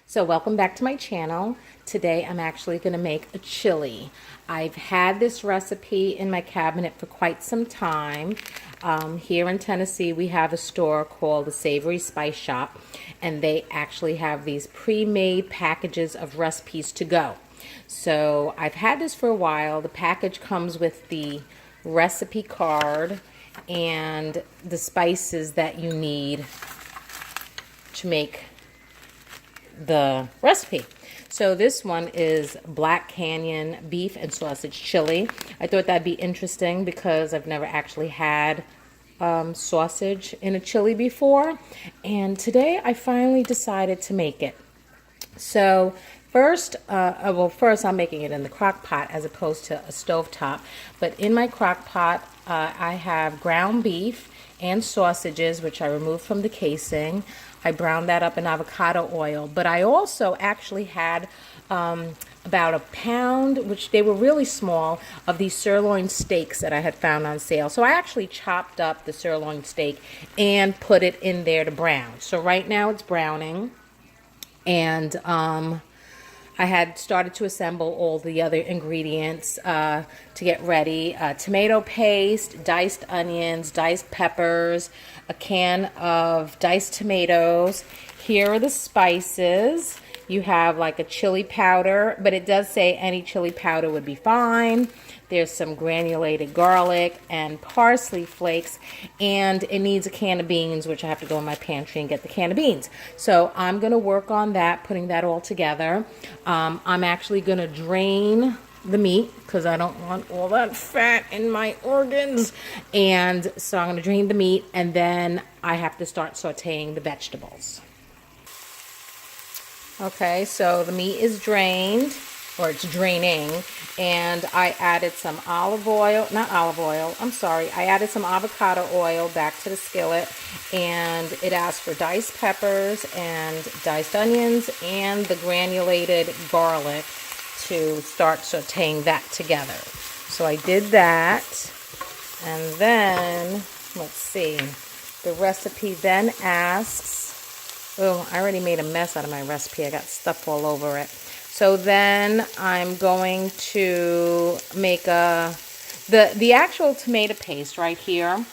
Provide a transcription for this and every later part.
So welcome back to my channel. Today I'm actually going to make a chili. I've had this recipe in my cabinet for quite some time. Here in Tennessee we have a store called the Savory Spice Shop, and they actually have these pre-made packages of recipes to go. So I've had this for a while. The package comes with the recipe card and the spices that you need to make the recipe. So this one is Black Canyon beef and sausage chili. I thought that'd be interesting because I've never actually had sausage in a chili before, and today I finally decided to make it. So first, first I'm making it in the crock pot as opposed to a stovetop. But in my crock pot, I have ground beef and sausages, which I removed from the casing. I browned that up in avocado oil. But I also actually had about a pound, which they were really small, of these sirloin steaks that I had found on sale. So I actually chopped up the sirloin steak and put it in there to brown. So right now it's browning. And I had started to assemble all the other ingredients to get ready. Tomato paste, diced onions, diced peppers, a can of diced tomatoes. Here are the spices. You have like a chili powder, but it does say any chili powder would be fine. There's some granulated garlic and parsley flakes, and it needs a can of beans, which I have to go in my pantry and get the can of beans. So I'm going to work on that, putting that all together. I'm actually going to drain the meat because I don't want all that fat in my organs. And so I'm going to drain the meat, and then I have to start sauteing the vegetables. Okay, so the meat is drained, or it's draining, and I added some olive oil, I added some avocado oil back to the skillet, and it asked for diced peppers and diced onions and the granulated garlic to start sauteing that together. So I did that, and then, let's see, the recipe then asks, oh, I already made a mess out of my recipe. I got stuff all over it. So then I'm going to make the actual tomato paste right here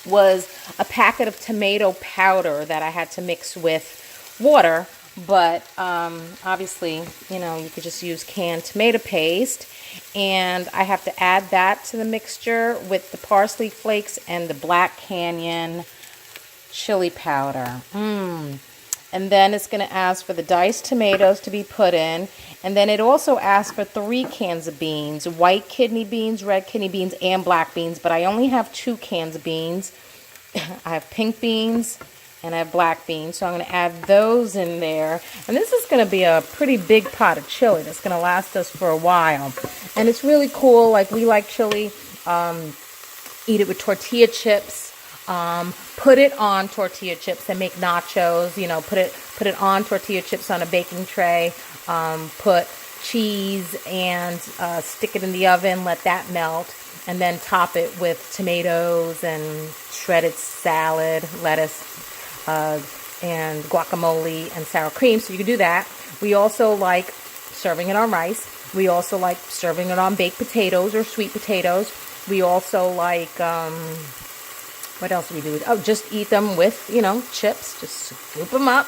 was a packet of tomato powder that I had to mix with water. But obviously, you know, you could just use canned tomato paste. And I have to add that to the mixture with the parsley flakes and the Black Canyon chili powder. And then it's going to ask for the diced tomatoes to be put in. And then it also asks for 3 cans of beans, white kidney beans, red kidney beans, and black beans. But I only have 2 cans of beans. I have pink beans and I have black beans. So I'm going to add those in there. And this is going to be a pretty big pot of chili that's going to last us for a while. And it's really cool. Like, we like chili. Eat it with tortilla chips. Put it on tortilla chips and make nachos. You know, put it on tortilla chips on a baking tray. Put cheese and stick it in the oven. Let that melt, and then top it with tomatoes and shredded salad, lettuce, and guacamole and sour cream. So you can do that. We also like serving it on rice. We also like serving it on baked potatoes or sweet potatoes. We also like what else do we do? Oh, just eat them with, you know, chips. Just scoop them up.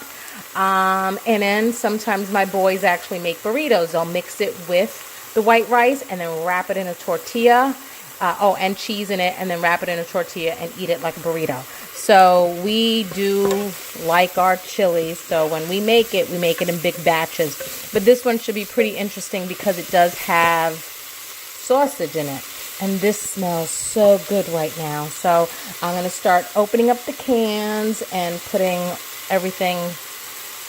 And then sometimes my boys actually make burritos. They'll mix it with the white rice and then wrap it in a tortilla. And cheese in it, and then wrap it in a tortilla and eat it like a burrito. So we do like our chili. So when we make it in big batches. But this one should be pretty interesting because it does have sausage in it. And this smells so good right now. So I'm going to start opening up the cans and putting everything,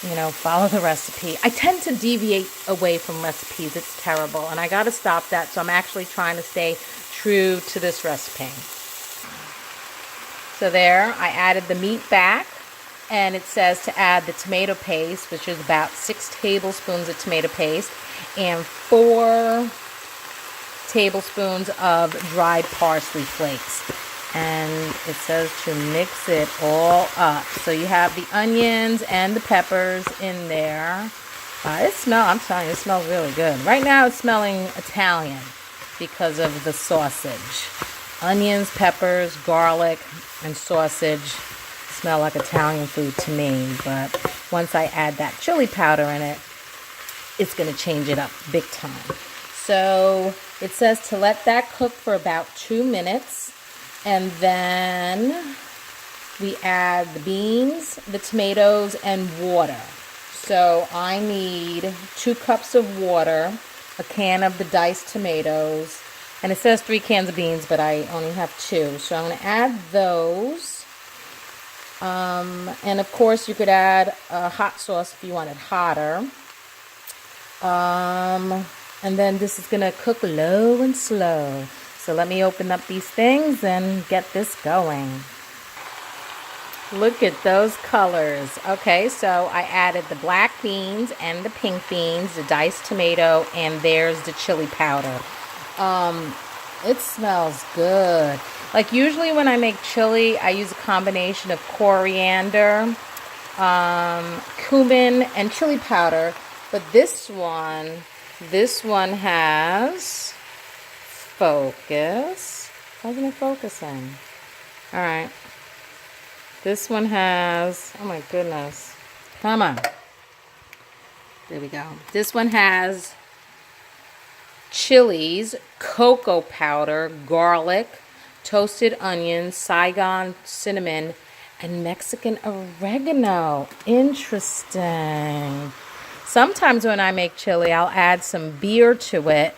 you know, follow the recipe. I tend to deviate away from recipes. It's terrible. And I got to stop that. So I'm actually trying to stay true to this recipe. So there, I added the meat back. And it says to add the tomato paste, which is about 6 tablespoons of tomato paste and 4 tablespoons of dried parsley flakes. And it says to mix it all up. So you have the onions and the peppers in there. I'm telling you, it smells really good. Right now it's smelling Italian because of the sausage. Onions, peppers, garlic, and sausage smell like Italian food to me. But once I add that chili powder in it, it's going to change it up big time. So it says to let that cook for about 2 minutes. And then we add the beans, the tomatoes, and water. So I need 2 cups of water, a can of the diced tomatoes, and it says 3 cans of beans, but I only have 2. So I'm going to add those. And of course you could add a hot sauce if you want it hotter. And then this is going to cook low and slow. So let me open up these things and get this going. Look at those colors. Okay, so I added the black beans and the pink beans, the diced tomato, and there's the chili powder. It smells good. Like usually when I make chili, I use a combination of coriander, cumin, and chili powder. But this one has focus. Why isn't it focusing? All right. This one has, oh my goodness. Come on. There we go. This one has chilies, cocoa powder, garlic, toasted onions, Saigon cinnamon, and Mexican oregano. Interesting. Sometimes when I make chili, I'll add some beer to it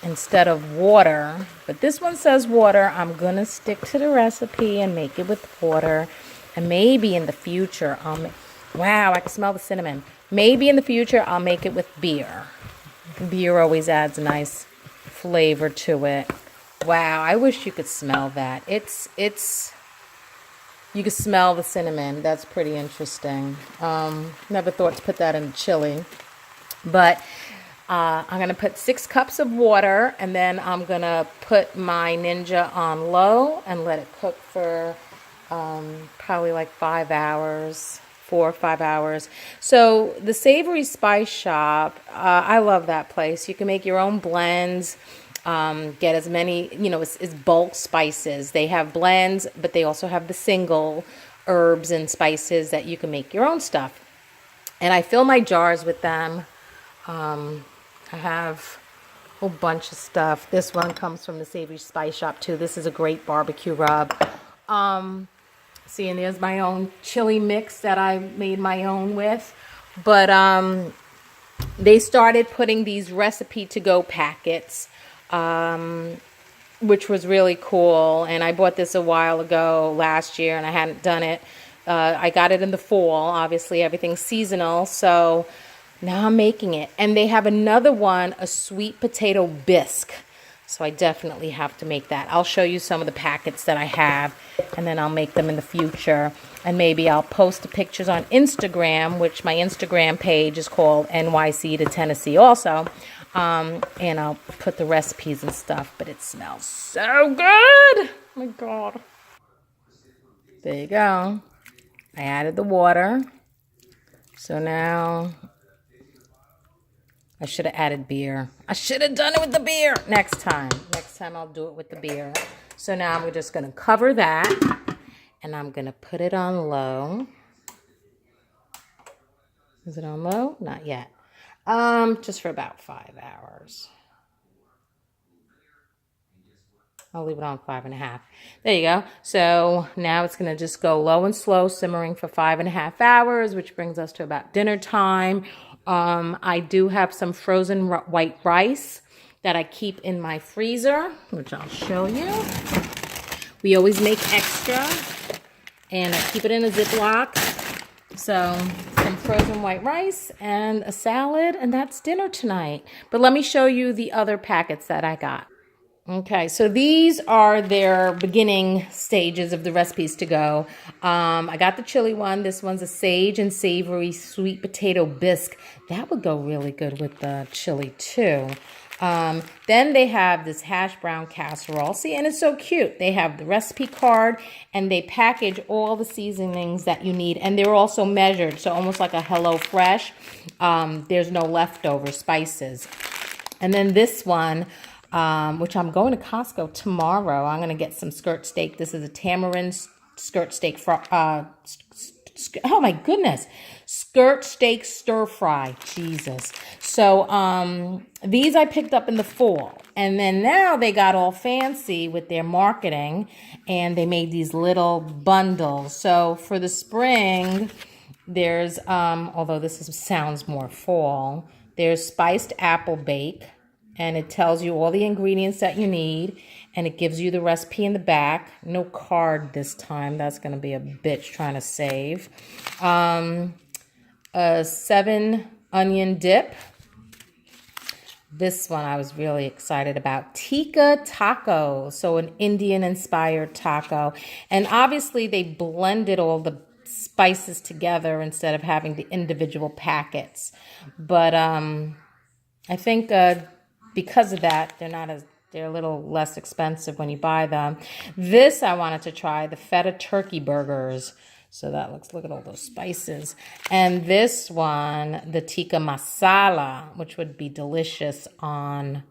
instead of water. But this one says water. I'm going to stick to the recipe and make it with water. And maybe in the future, wow, I can smell the cinnamon. Maybe in the future, I'll make it with beer. Beer always adds a nice flavor to it. Wow, I wish you could smell that. You can smell the cinnamon. That's pretty interesting. Never thought to put that in chili. But I'm going to put 6 cups of water, and then I'm going to put my Ninja on low and let it cook for probably like 5 hours, 4 or 5 hours. So the Savory Spice Shop, I love that place. You can make your own blends. Get as many, it's bulk spices. They have blends, but they also have the single herbs and spices that you can make your own stuff. And I fill my jars with them. I have a whole bunch of stuff. This one comes from the Savory Spice Shop too. This is a great barbecue rub. See, and there's my own chili mix that I made my own with. But they started putting these recipe to go packets, which was really cool. And I bought this a while ago last year, and I hadn't done it. I got it in the fall. Obviously, everything's seasonal, so now I'm making it. And they have another one, a sweet potato bisque. So I definitely have to make that. I'll show you some of the packets that I have, and then I'll make them in the future. And maybe I'll post the pictures on Instagram, which my Instagram page is called NYC to Tennessee also. And I'll put the recipes and stuff, but it smells so good. Oh my God. There you go. I added the water. So now I should have added beer. I should have done it with the beer next time. Next time I'll do it with the beer. So now I'm just going to cover that, and I'm going to put it on low. Is it on low? Not yet. Just for about 5 hours. I'll leave it on 5.5. There you go. So now it's going to just go low and slow, simmering for 5.5 hours, which brings us to about dinner time. I do have some frozen white rice that I keep in my freezer, which I'll show you. We always make extra, and I keep it in a Ziploc. So some frozen white rice and a salad, and that's dinner tonight. But let me show you the other packets that I got. Okay, so these are their beginning stages of the recipes to go. I got the chili one. This one's a sage and savory sweet potato bisque. That would go really good with the chili too. Then they have this hash brown casserole. See, and it's so cute. They have the recipe card, and they package all the seasonings that you need. And they're also measured, so almost like a Hello Fresh. There's no leftover spices. And then this one, which I'm going to Costco tomorrow. I'm going to get some skirt steak. This is a tamarind skirt steak. Oh my goodness. Skirt steak stir fry. Jesus. So these I picked up in the fall. And then now they got all fancy with their marketing. And they made these little bundles. So for the spring, there's, although sounds more fall, there's spiced apple bake, and it tells you all the ingredients that you need, and it gives you the recipe in the back. No card this time. That's going to be a bitch trying to save. A 7 onion dip. This one I was really excited about. Tikka taco. So an Indian-inspired taco. And obviously they blended all the spices together instead of having the individual packets. But I think because of that, they're a little less expensive when you buy them. This I wanted to try, the feta turkey burgers. So look at all those spices. And this one, the tikka masala, which would be delicious on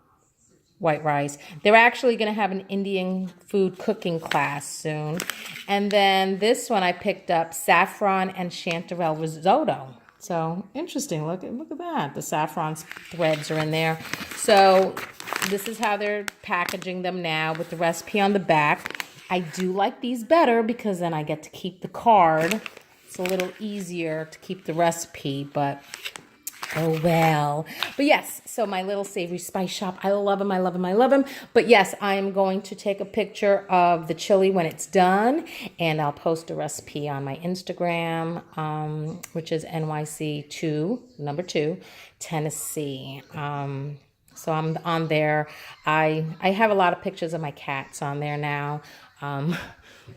white rice. They're actually going to have an Indian food cooking class soon. And then this one I picked up, saffron and chanterelle risotto. So interesting. Look at that. The saffron threads are in there. So this is how they're packaging them now with the recipe on the back. I do like these better because then I get to keep the card. It's a little easier to keep the recipe, but oh well. But yes, so my little savory spice shop. I love them. I love them. I love them. But yes, I am going to take a picture of the chili when it's done, and I'll post a recipe on my Instagram, which is NYC2 Tennessee. So I'm on there. I have a lot of pictures of my cats on there now.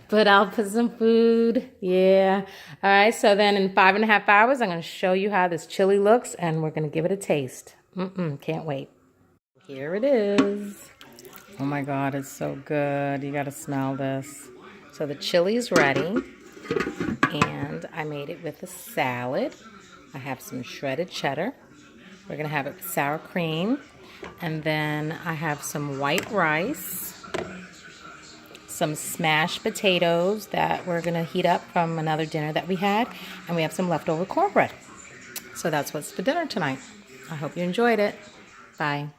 But I'll put some food. Yeah. All right. So then in 5.5 hours, I'm going to show you how this chili looks, and we're going to give it a taste. Can't wait. Here it is. Oh my God, it's so good. You got to smell this. So the chili is ready, and I made it with a salad. I have some shredded cheddar. We're going to have it with sour cream. And then I have some white rice, some smashed potatoes that we're going to heat up from another dinner that we had, and we have some leftover cornbread. So that's what's for dinner tonight. I hope you enjoyed it. Bye.